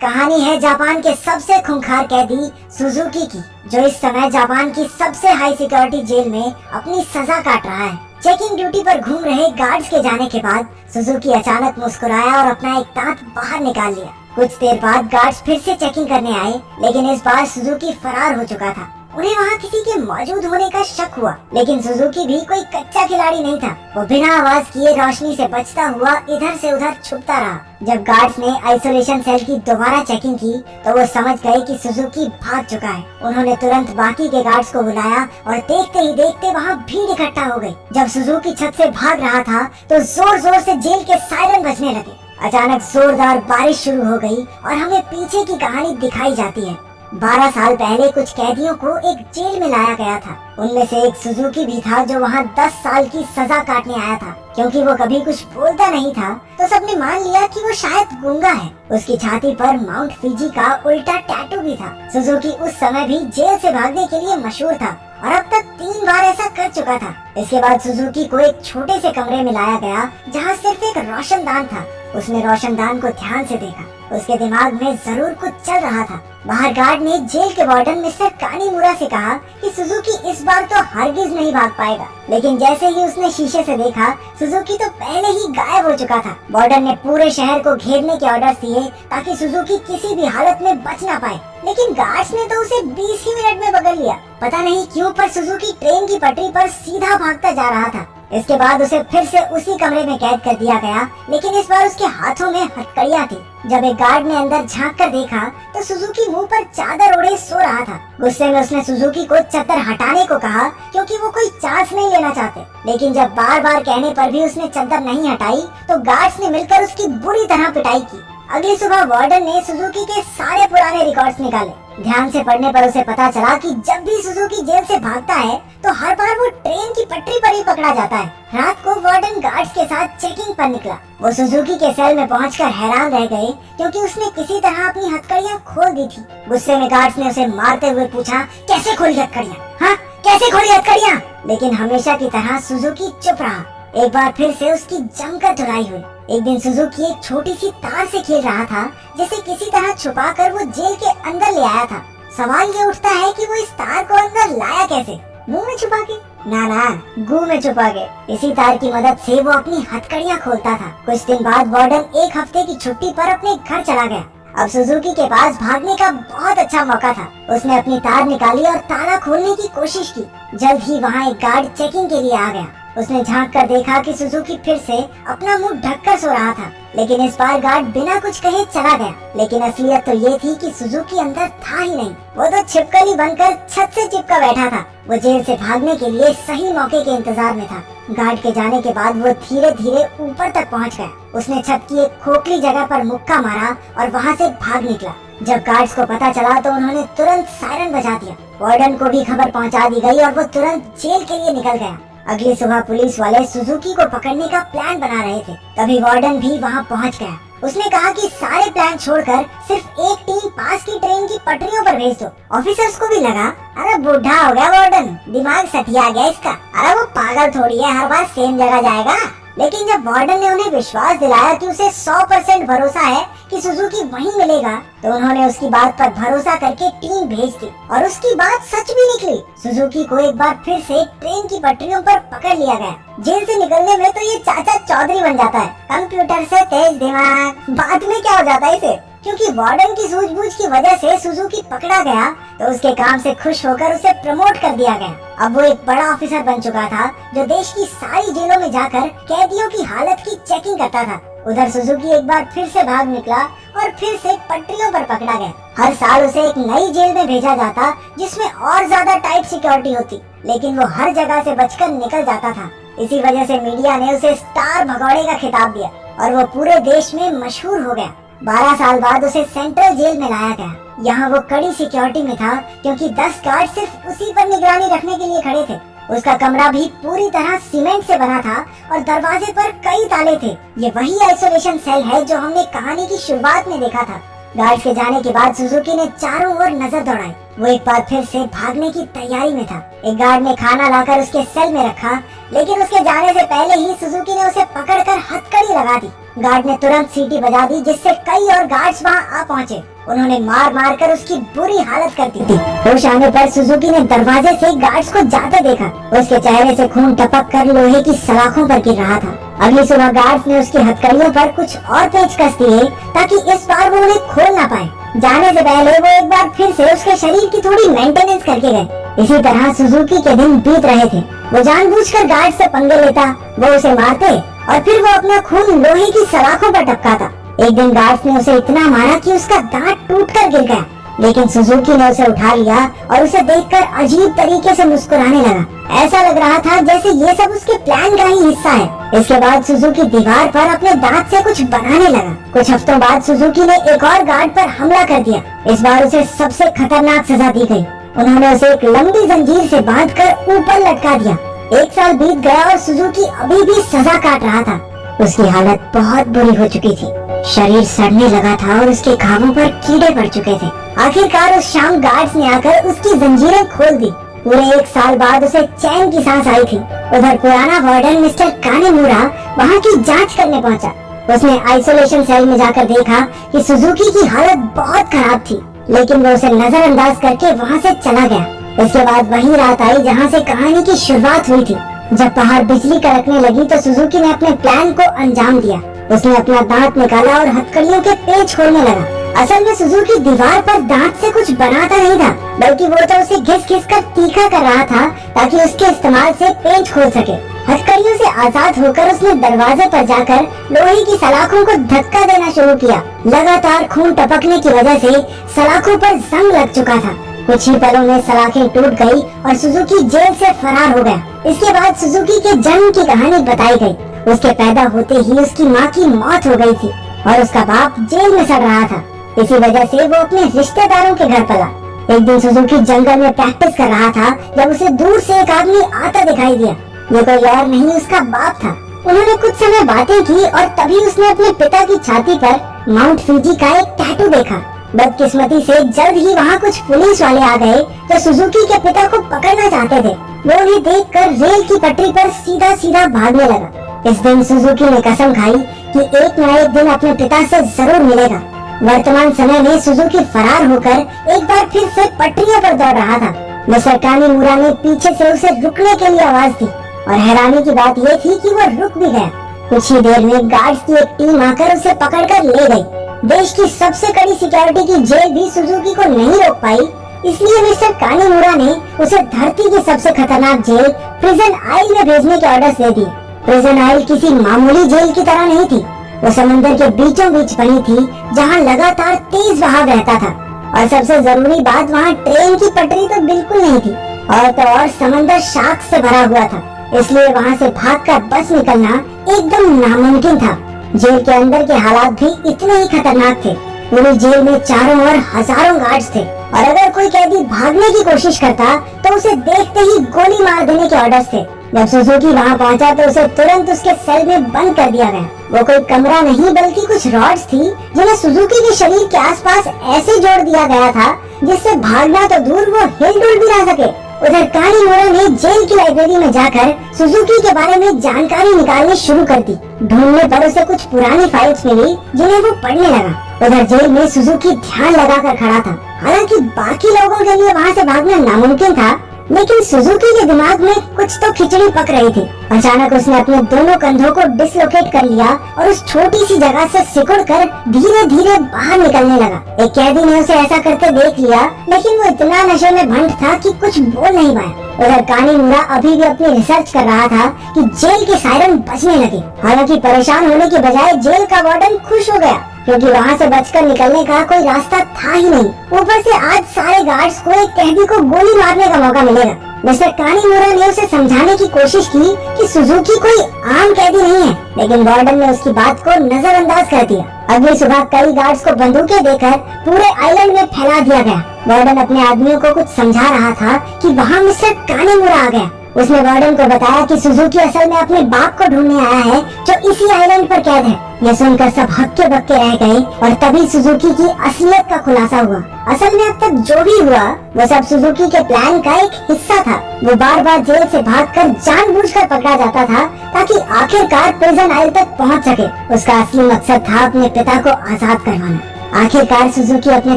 कहानी है जापान के सबसे खूंखार कैदी सुजुकी की, जो इस समय जापान की सबसे हाई सिक्योरिटी जेल में अपनी सजा काट रहा है। चेकिंग ड्यूटी पर घूम रहे गार्ड्स के जाने के बाद सुजुकी अचानक मुस्कुराया और अपना एक दांत बाहर निकाल लिया। कुछ देर बाद गार्ड्स फिर से चेकिंग करने आए, लेकिन इस बार सुजुकी फरार हो चुका था। उन्हें वहाँ किसी के मौजूद होने का शक हुआ, लेकिन सुजुकी भी कोई कच्चा खिलाड़ी नहीं था। वो बिना आवाज किए रोशनी से बचता हुआ इधर से उधर छुपता रहा। जब गार्ड्स ने आइसोलेशन सेल की दोबारा चेकिंग की तो वो समझ गए कि सुजुकी भाग चुका है। उन्होंने तुरंत बाकी के गार्ड्स को बुलाया और देखते ही देखते वहाँ भीड़ इकट्ठा हो गई। जब सुजुकी छत से भाग रहा था तो जोर जोर से जेल के सायरन बजने लगे। अचानक जोरदार बारिश शुरू हो गई और हमें पीछे की कहानी दिखाई जाती है। 12 साल पहले कुछ कैदियों को एक जेल में लाया गया था। उनमें से एक सुजुकी भी था, जो वहाँ 10 साल की सजा काटने आया था। क्योंकि वो कभी कुछ बोलता नहीं था तो सबने मान लिया कि वो शायद गूंगा है। उसकी छाती पर माउंट फिजी का उल्टा टैटू भी था। सुजुकी उस समय भी जेल से भागने के लिए मशहूर था और अब तक 3 बार ऐसा कर चुका था। इसके बाद सुजुकी को एक छोटे से कमरे में लाया गया, जहाँ सिर्फ एक रोशनदान था। उसने रोशनदान को ध्यान से देखा। उसके दिमाग में जरूर कुछ चल रहा था। बाहर गार्ड ने जेल के वार्डन मिस्टर कानीमुरा से कहा कि सुजुकी इस बार तो हरगिज नहीं भाग पाएगा, लेकिन जैसे ही उसने शीशे से देखा, सुजुकी तो पहले ही गायब हो चुका था। वार्डन ने पूरे शहर को घेरने के ऑर्डर दिए ताकि सुजुकी किसी भी हालत में बच ना पाए, लेकिन गार्ड्स ने तो उसे 20 ही मिनट में पकड़ लिया। पता नहीं क्यों, पर सुजुकी ट्रेन की पटरी पर सीधा भागता जा रहा था। इसके बाद उसे फिर से उसी कमरे में कैद कर दिया गया, लेकिन इस बार उसके हाथों में हथकड़ियां थी। जब एक गार्ड ने अंदर झांक कर देखा तो सुजुकी मुंह पर चादर ओढ़े सो रहा था। गुस्से में उसने सुजुकी को चादर हटाने को कहा, क्योंकि वो कोई चांस नहीं लेना चाहते। लेकिन जब बार बार कहने पर भी उसने चादर नहीं हटाई तो गार्ड्स ने मिलकर उसकी बुरी तरह पिटाई की। अगली सुबह वार्डन ने सुजुकी के सारे पुराने रिकॉर्ड्स निकाले। ध्यान से पढ़ने पर उसे पता चला कि जब भी सुजुकी जेल से भागता है तो हर बार वो ट्रेन की पटरी पर ही पकड़ा जाता है। रात को वार्डन गार्ड्स के साथ चेकिंग पर निकला। वो सुजुकी के सेल में पहुंचकर हैरान रह गए, क्योंकि उसने किसी तरह अपनी हथकड़ियां खोल दी थी। गुस्से में गार्ड्स ने उसे मारते हुए पूछा, कैसे खोली हथकड़ियां? हाँ, कैसे खोली हथकड़ियां? लेकिन हमेशा की तरह सुजुकी चुप रहा। एक बार फिर से उसकी जमकर धुलाई हुई। एक दिन सुजुकी एक छोटी सी तार से खेल रहा था, जिसे किसी तरह छुपाकर वो जेल के अंदर ले आया था। सवाल ये उठता है कि वो इस तार को अंदर लाया कैसे? मुंह में छुपा के? ना, गू में छुपा के। इसी तार की मदद से वो अपनी हथकड़ियां खोलता था। कुछ दिन बाद वार्डन एक हफ्ते की छुट्टी पर अपने घर चला गया। अब सुजुकी के पास भागने का बहुत अच्छा मौका था। उसने अपनी तार निकाली और ताला खोलने की कोशिश की। जल्द ही वहाँ एक गार्ड चेकिंग के लिए आ गया। उसने झांक कर देखा कि सुजुकी फिर से अपना मुंह ढककर सो रहा था, लेकिन इस बार गार्ड बिना कुछ कहे चला गया। लेकिन असलियत तो ये थी कि सुजुकी अंदर था ही नहीं। वो तो छिपकली बनकर छत से चिपका बैठा था। वो जेल से भागने के लिए सही मौके के इंतजार में था। गार्ड के जाने के बाद वो धीरे धीरे ऊपर तक पहुंच गया। उसने छत की एक खोखली जगह पर मुक्का मारा और वहां से भाग निकला। जब गार्ड्स को पता चला तो उन्होंने तुरंत सायरन बजा दिया। वार्डन को भी खबर पहुंचा दी गई और वो तुरंत जेल के लिए निकल गया। अगली सुबह पुलिस वाले सुजुकी को पकड़ने का प्लान बना रहे थे। तभी वार्डन भी वहां पहुंच गया। उसने कहा कि सारे प्लान छोड़कर सिर्फ एक टीम पास की ट्रेन की पटरियों पर भेज दो। ऑफिसर्स को भी लगा, अरे बुढ़ा हो गया वार्डन, दिमाग सठिया गया इसका। अरे वो पागल थोड़ी है, हर बार सेम जगह जाएगा। लेकिन जब वार्डन ने उन्हें विश्वास दिलाया कि उसे 100% भरोसा है कि सुजुकी वहीं मिलेगा, तो उन्होंने उसकी बात पर भरोसा करके टीम भेज दी और उसकी बात सच भी निकली। सुजुकी को एक बार फिर से ट्रेन की पटरियों पर पकड़ लिया गया। जेल से निकलने में तो ये चाचा चौधरी बन जाता है, कंप्यूटर से तेज दिमाग। बाद में क्या हो जाता है इसे? क्योंकि वार्डन की सूझबूझ की वजह से सुजुकी पकड़ा गया तो उसके काम से खुश होकर उसे प्रमोट कर दिया गया। अब वो एक बड़ा ऑफिसर बन चुका था, जो देश की सारी जेलों में जाकर कैदियों की हालत की चेकिंग करता था। उधर सुजुकी एक बार फिर से भाग निकला और फिर से पटरियों पर पकड़ा गया। हर साल उसे एक नई जेल में भेजा जाता, जिसमें और ज्यादा टाइट सिक्योरिटी होती, लेकिन वो हर जगह से बचकर निकल जाता था। इसी वजह से मीडिया ने उसे स्टार भगौड़े का खिताब दिया और वो पूरे देश में मशहूर हो गया। 12 साल बाद उसे सेंट्रल जेल में लाया गया। यहाँ वो कड़ी सिक्योरिटी में था, क्योंकि 10 गार्ड सिर्फ उसी पर निगरानी रखने के लिए खड़े थे। उसका कमरा भी पूरी तरह सीमेंट से बना था और दरवाजे पर कई ताले थे। ये वही आइसोलेशन सेल है जो हमने कहानी की शुरुआत में देखा था। गार्ड्स के जाने के बाद सुजुकी ने चारों ओर नजर दौड़ाई। वो एक बार फिर से भागने की तैयारी में था। एक गार्ड ने खाना लाकर उसके सेल में रखा, लेकिन उसके जाने से पहले ही सुजुकी ने उसे पकड़कर हथकड़ी लगा दी। गार्ड ने तुरंत सीटी बजा दी, जिससे कई और गार्ड्स वहां आ पहुंचे। उन्होंने मार मार कर उसकी बुरी हालत कर दी थी। होश आने पर सुजुकी ने दरवाजे से गार्ड्स को जाते देखा। उसके चेहरे से खून टपक कर लोहे की सलाखों पर गिर रहा था। अगली सुबह गार्ड्स ने उसकी हथकड़ियों पर कुछ और पेच कस दिए ताकि इस बार वो उन्हें खोल ना पाए। जाने से पहले वो एक बार फिर से उसके शरीर की थोड़ी मेंटेनेंस करके गए। इसी तरह सुजुकी के दिन बीत रहे थे। वो जानबूझकर गार्ड से पंगे लेता, वो उसे मारते और फिर वो अपना खून लोहे की सलाखों पर टपकाता। एक दिन गार्ड ने उसे इतना मारा कि उसका दांत टूटकर गिर गया, लेकिन सुजुकी ने उसे उठा लिया और उसे देखकर अजीब तरीके से मुस्कुराने लगा। ऐसा लग रहा था जैसे ये सब उसके प्लान का ही हिस्सा है। इसके बाद सुजुकी दीवार पर अपने दांत से कुछ बनाने लगा। कुछ हफ्तों बाद सुजुकी ने एक और गार्ड पर हमला कर दिया। इस बार उसे सबसे खतरनाक सजा दी गई। उन्होंने उसे एक लंबी जंजीर से बांधकर ऊपर लटका दिया। 1 साल बीत गया और सुजुकी अभी भी सजा काट रहा था। उसकी हालत बहुत बुरी हो चुकी थी। शरीर सड़ने लगा था और उसके घावों पर कीड़े पड़ चुके थे। आखिरकार उस शाम गार्ड्स ने आकर उसकी जंजीरें खोल दी। पूरे 1 साल बाद उसे चैन की सांस आई थी। उधर पुराना वार्डन मिस्टर कानेमुरा वहाँ की जांच करने पहुँचा। उसने आइसोलेशन सेल में जाकर देखा कि सुजुकी की हालत बहुत खराब थी, लेकिन वो उसे नजरअंदाज करके वहाँ से चला गया। इसके बाद वही रात आई जहाँ से कहानी की शुरुआत हुई थी। जब पहाड़ बिजली कड़कने लगी तो सुजुकी ने अपने प्लान को अंजाम दिया। उसने अपना दांत निकाला और हथकड़ियों के पेच खोलने लगा। असल में सुजुकी दीवार पर दांत से कुछ बनाता नहीं था, बल्कि वो तो उसे घिस-घिस कर तीखा कर रहा था ताकि उसके इस्तेमाल से पेच खोल सके। हथकड़ियों से आजाद होकर उसने दरवाजे पर जाकर लोहे की सलाखों को धक्का देना शुरू किया। लगातार खून टपकने की वजह से सलाखों पर जंग लग चुका था। कुछ ही पलों में सलाखें टूट गई और सुजुकी जेल से फरार हो गया। इसके बाद सुजुकी के जन्म की कहानी बताई गई। उसके पैदा होते ही उसकी माँ की मौत हो गई थी और उसका बाप जेल में सड़ रहा था। इसी वजह से वो अपने रिश्तेदारों के घर पला। एक दिन सुजुकी जंगल में प्रैक्टिस कर रहा था जब उसे दूर से एक आदमी आता दिखाई दिया। ये कोई और नहीं, उसका बाप था। उन्होंने कुछ समय बातें की और तभी उसने अपने पिता की छाती पर माउंट फिजी का एक टैटू देखा। बदकिस्मती से जल्द ही वहाँ कुछ पुलिस वाले आ गए जो सुजुकी के पिता को पकड़ना चाहते थे। वो उन्हें देखकर रेल की पटरी पर सीधा सीधा भागने लगा। इस दिन सुजुकी ने कसम खाई कि एक न एक दिन अपने पिता से जरूर मिलेगा। वर्तमान समय में सुजुकी फरार होकर एक बार फिर से पटरियों पर दौड़ रहा था। मिस्टर कानेमुरा ने पीछे से उसे रुकने के लिए आवाज दी और हैरानी की बात ये थी कि वो रुक भी गया। कुछ ही देर में गार्ड्स की एक टीम आकर उसे पकड़कर ले गई। देश की सबसे कड़ी सिक्योरिटी की जेल भी सुजुकी को नहीं रोक पाई, इसलिए मिस्टर कानेमुरा ने उसे धरती की सबसे खतरनाक जेल प्रिजन आइल में भेजने के ऑर्डर्स दे दिए। प्रिजन आइल किसी मामूली जेल की तरह नहीं थी। वो समंदर के बीचों बीच बनी थी जहाँ लगातार तेज बहाव रहता था और सबसे जरूरी बात, वहाँ ट्रेन की पटरी तो बिल्कुल नहीं थी और तो और समंदर शार्क से भरा हुआ था। इसलिए वहाँ से भागकर बच निकलना एकदम नामुमकिन था। जेल के अंदर के हालात भी इतने ही खतरनाक थे। पूरी जेल में चारों ओर हजारों गार्ड्स थे और अगर कोई कैदी भागने की कोशिश करता तो उसे देखते ही गोली मार देने के ऑर्डर्स थे। जब सुजुकी वहाँ पहुँचा तो उसे तुरंत उसके सेल में बंद कर दिया गया। वो कोई कमरा नहीं बल्कि कुछ रॉड्स थी जिन्हें सुजुकी के शरीर के आसपास ऐसे जोड़ दिया गया था जिससे भागना तो दूर, वो हिलडुल भी ना सके। उधर कानेमुरा ने जेल की लाइब्रेरी में जाकर सुजुकी के बारे में जानकारी निकालनी शुरू कर दी। ढूंढने पर उसे कुछ पुरानी फाइल्स मिली जिन्हें वो पढ़ने लगा। उधर जेल में सुजुकी ध्यान लगाकर खड़ा था। हालांकि बाकी लोगों के लिए वहाँ से भागना नामुमकिन था, लेकिन सुजुकी के दिमाग में कुछ तो खिचड़ी पक रही थी। अचानक उसने अपने दोनों कंधों को डिसलोकेट कर लिया और उस छोटी सी जगह से सिकुड़कर धीरे धीरे बाहर निकलने लगा। एक कैदी ने उसे ऐसा करते देख लिया, लेकिन वो इतना नशे में भंड था कि कुछ बोल नहीं पाया। उधर कानेमुरा अभी भी अपनी रिसर्च कर रहा था कि जेल के सायरन बजने लगे। हालांकि परेशान होने के बजाय जेल का वार्डन खुश हो गया, क्योंकि वहाँ से बचकर निकलने का कोई रास्ता था ही नहीं। ऊपर से आज सारे गार्ड्स को एक कैदी को गोली मारने का मौका मिलेगा। मिस्टर कानेमुरा ने उसे समझाने की कोशिश की कि सुजुकी कोई आम कैदी नहीं है, लेकिन वार्डन ने उसकी बात को नजरअंदाज कर दिया। अगली सुबह कई गार्ड्स को बंदूकें देकर पूरे आइलैंड में फैला दिया गया। वार्डन अपने आदमियों को कुछ समझा रहा था कि वहाँ मिस्टर कानेमुरा आ गया। उसने वार्डन को बताया कि सुजुकी असल में अपने बाप को ढूंढने आया है जो इसी आइलैंड पर कैद है। यह सुनकर सब हक्के बक्के रह गए और तभी सुजुकी की असलियत का खुलासा हुआ। असल में अब तक जो भी हुआ वो सब सुजुकी के प्लान का एक हिस्सा था। वो बार बार जेल से भागकर जानबूझकर पकड़ा जाता था ताकि आखिरकार प्रिजन आइल तक पहुंच सके। उसका असली मकसद था अपने पिता को आजाद करवाना। आखिरकार सुजुकी अपने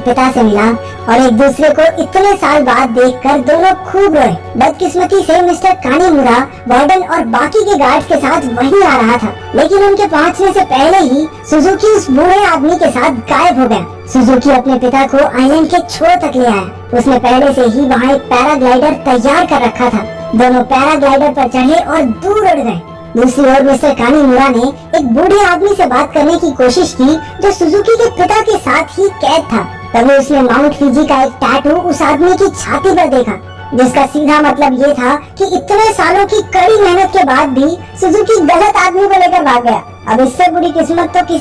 पिता से मिला और एक दूसरे को इतने साल बाद देखकर दोनों खूब रोए। बदकिस्मती से मिस्टर कानीमुरा वार्डन और बाकी के गार्ड्स के साथ वहीं आ रहा था, लेकिन उनके पहुंचने से पहले ही सुजुकी उस बूढ़े आदमी के साथ गायब हो गया। सुजुकी अपने पिता को आइलैंड के छोर तक ले आया। उसने पहले से ही वहाँ एक पैराग्लाइडर तैयार कर रखा था। दोनों पैराग्लाइडर पर चढ़े और दूर उड़ गए। दूसरी ओर मिस्टर कानीमुरा ने एक बूढ़े आदमी से बात करने की कोशिश की जो सुजुकी के पिता के साथ ही कैद था। तभी उसने माउंट फिजी का एक टैटू उस आदमी की छाती पर देखा, जिसका सीधा मतलब ये था कि इतने सालों की कड़ी मेहनत के बाद भी सुजुकी गलत आदमी को लेकर भाग गया। अब इससे बुरी किस्मत तो किसी